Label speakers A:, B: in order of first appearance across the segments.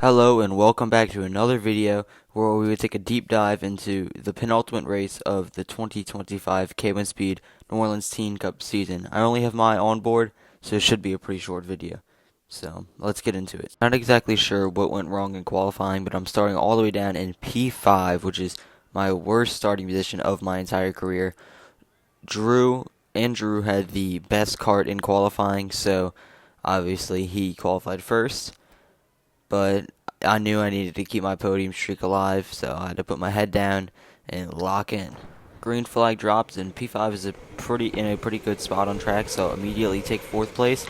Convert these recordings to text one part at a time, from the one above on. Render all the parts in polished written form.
A: Hello and welcome back to another video where we would take a deep dive into the penultimate race of the 2025 K1 Speed New Orleans Teen Cup season. I only have my on board, so it should be a pretty short video. So let's get into it. Not exactly sure what went wrong in qualifying, but I'm starting all the way down in P5, which is my worst starting position of my entire career. Andrew had the best kart in qualifying, so obviously he qualified first. But I knew I needed to keep my podium streak alive, so I had to put my head down and lock in. Green flag drops, and P5 is in a pretty good spot on track, so immediately take fourth place.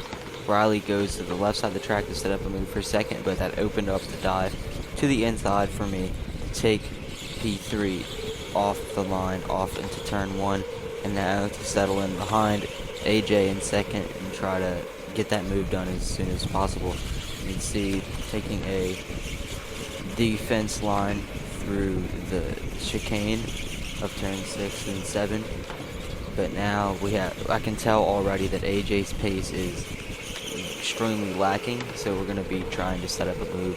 A: Riley goes to the left side of the track to set up a move for second, but that opened up the dive to the inside for me to take P3 off the line, off into turn 1, and now to settle in behind AJ in second and try to get that move done as soon as possible. You can see taking a defense line through the chicane of turn 6 and 7, but now I can tell already that AJ's pace is extremely lacking, so we're going to be trying to set up a move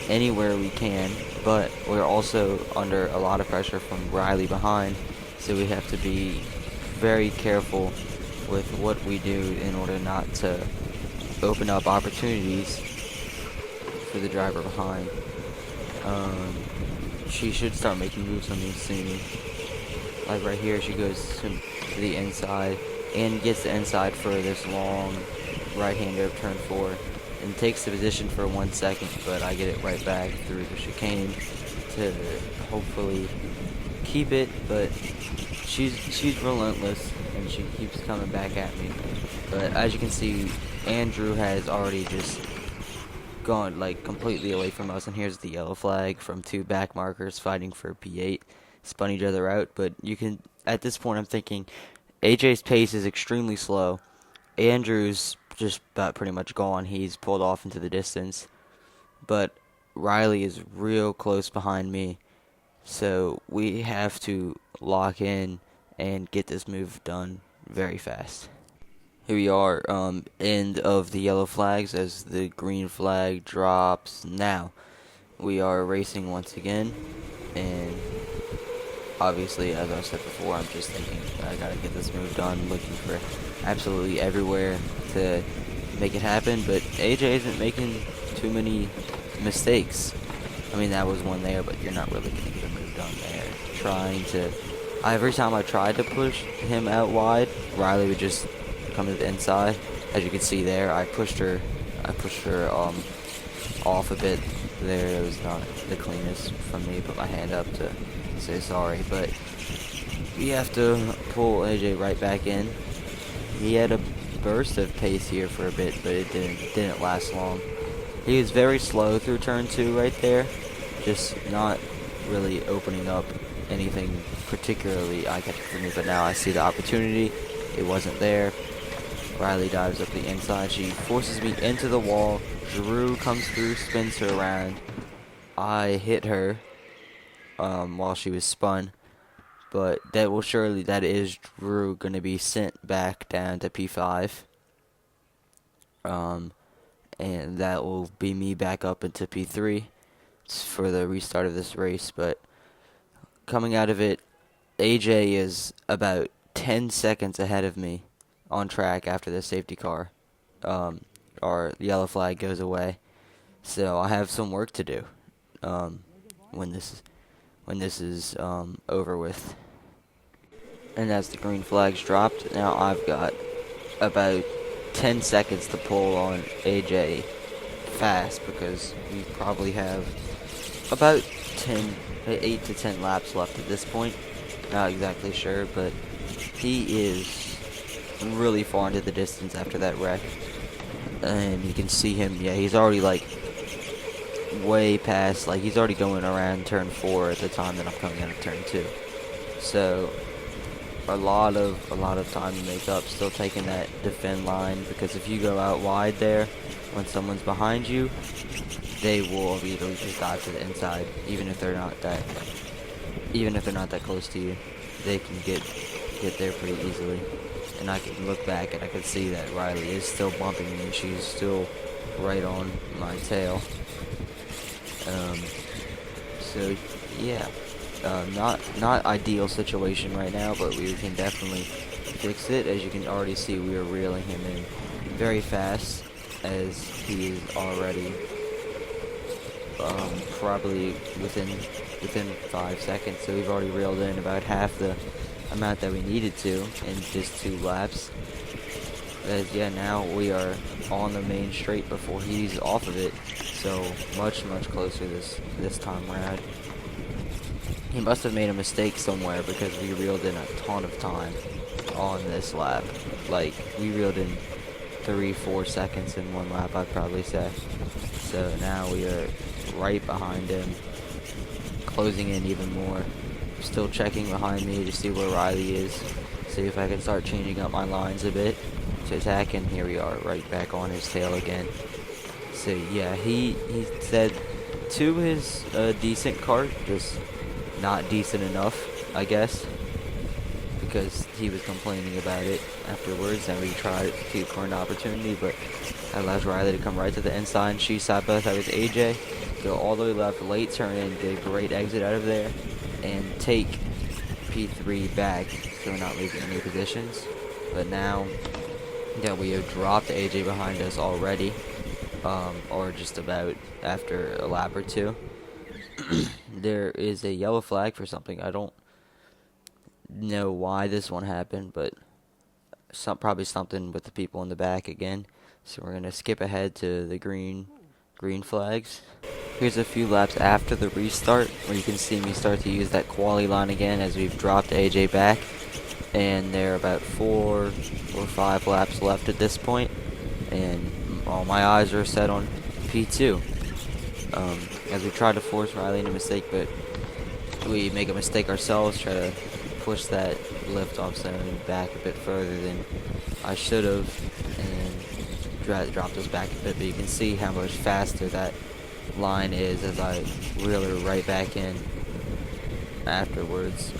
A: anywhere we can, but we're also under a lot of pressure from Riley behind, so we have to be very careful with what we do in order not to open up opportunities for the driver behind. She should start making moves on me soon. Like right here, she goes to the inside and gets the inside for this long right-hander of turn 4 and takes the position for 1 second, but I get it right back through the chicane to hopefully keep it, but she's relentless and she keeps coming back at me. But as you can see, Andrew has already just gone like completely away from us, and here's the yellow flag from 2 back markers fighting for P8, spun each other out. But you can, at this point I'm thinking AJ's pace is extremely slow. Andrew's just about pretty much gone. He's pulled off into the distance, but Riley is real close behind me, so we have to lock in and get this move done very fast. Here we are, end of the yellow flags as the green flag drops. Now, we are racing once again, and obviously, as I said before, I'm just thinking, I gotta get this move done, looking for absolutely everywhere to make it happen, but AJ isn't making too many mistakes. I mean, that was one there, but you're not really getting the move done there. Every time I tried to push him out wide, Riley would just come to the inside. As you can see there, I pushed her off a bit there. It was not the cleanest from me. Put my hand up to say sorry, but we have to pull AJ right back in. He had a burst of pace here for a bit, but it didn't last long. He was very slow through turn 2 right there, just not really opening up anything particularly eye-catching for me. But now I see the opportunity. It wasn't there. Riley dives up the inside. She forces me into the wall. Drew comes through, spins her around. I hit her while she was spun, but that is Drew going to be sent back down to P5. And that will be me back up into P3 for the restart of this race. But coming out of it, AJ is about 10 seconds ahead of me on track after the safety car. Our yellow flag goes away, so I have some work to do when this is over with. And as the green flag's dropped, now I've got about 10 seconds to pull on AJ fast, because we probably have about 8 to 10 laps left at this point. Not exactly sure, but he is really far into the distance after that wreck. And you can see him, he's already like way past, like he's already going around turn 4 at the time that I'm coming out of turn 2. So a lot of time to make up, still taking that defend line, because if you go out wide there when someone's behind you, they will immediately just dive to the inside, even if they're not that close to you. They can get there pretty easily. And I can look back and I can see that Riley is still bumping me. She's still right on my tail. Um, so yeah, not ideal situation right now, but we can definitely fix it. As you can already see, we are reeling him in very fast, as he is already probably within 5 seconds. So we've already reeled in about half the amount that we needed to in just 2 laps. As yeah, now we are on the main straight before he's off of it. So much closer this time around. He must have made a mistake somewhere because we reeled in a ton of time on this lap. Like, we reeled in 3-4 seconds in one lap, I'd probably say. So now we are right behind him, closing in even more. Still checking behind me to see where Riley is. See if I can start changing up my lines a bit to attack, and here we are, right back on his tail again. So yeah, he said to his decent kart, just not decent enough, I guess, because he was complaining about it afterwards, and we tried to for an opportunity, but that allows Riley to come right to the inside, and she's side by side with AJ, go all the way left, late turn in, get a great exit out of there, and take P3 back, so we're not losing any positions. But now that we have dropped AJ behind us already, or just about after a lap or two, there is a yellow flag for something. I don't know why this one happened, but probably something with the people in the back again. So we're gonna skip ahead to the green flags. Here's a few laps after the restart, where you can see me start to use that quali line again as we've dropped AJ back, and there are about 4 or 5 laps left at this point, and all my eyes are set on P2. As we try to force Riley into a mistake, but we make a mistake ourselves, try to push that lift-off zone back a bit further than I should have, and dropped us back a bit, but you can see how much faster that line is as I reel her right back in afterwards.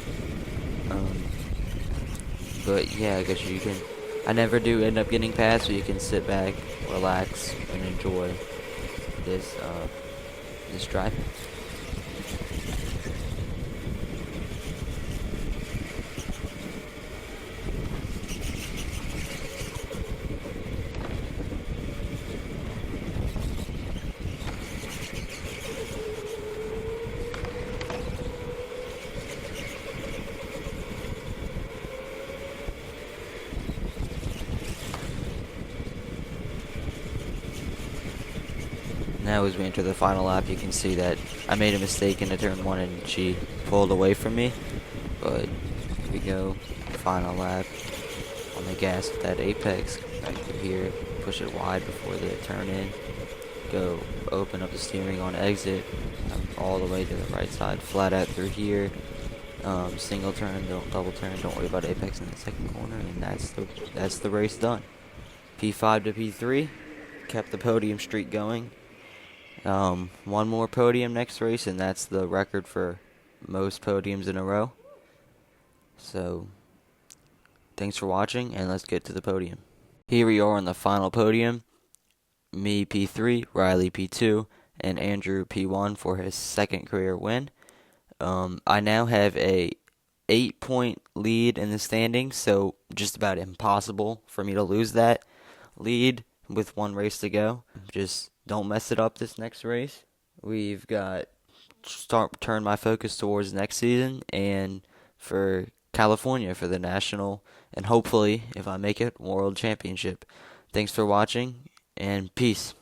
A: But yeah, I guess you can, I never do end up getting past, so you can sit back, relax, and enjoy this drive. Now as we enter the final lap, you can see that I made a mistake in the turn 1 and she pulled away from me. But here we go, final lap on the gas with that apex. Back through here, push it wide before the turn in. Go open up the steering on exit, all the way to the right side, flat out through here. Single turn, don't double turn, don't worry about apex in the second corner, and that's the race done. P5 to P3, kept the podium streak going. One more podium next race, and that's the record for most podiums in a row. So, thanks for watching, and let's get to the podium. Here we are on the final podium. Me P3, Riley P2, and Andrew P1 for his second career win. I now have a 8-point lead in the standings, so just about impossible for me to lose that lead with one race to go. Just don't mess it up this next race. We've got turn my focus towards next season and for California for the national, and hopefully, if I make it, world championship. Thanks for watching, and peace.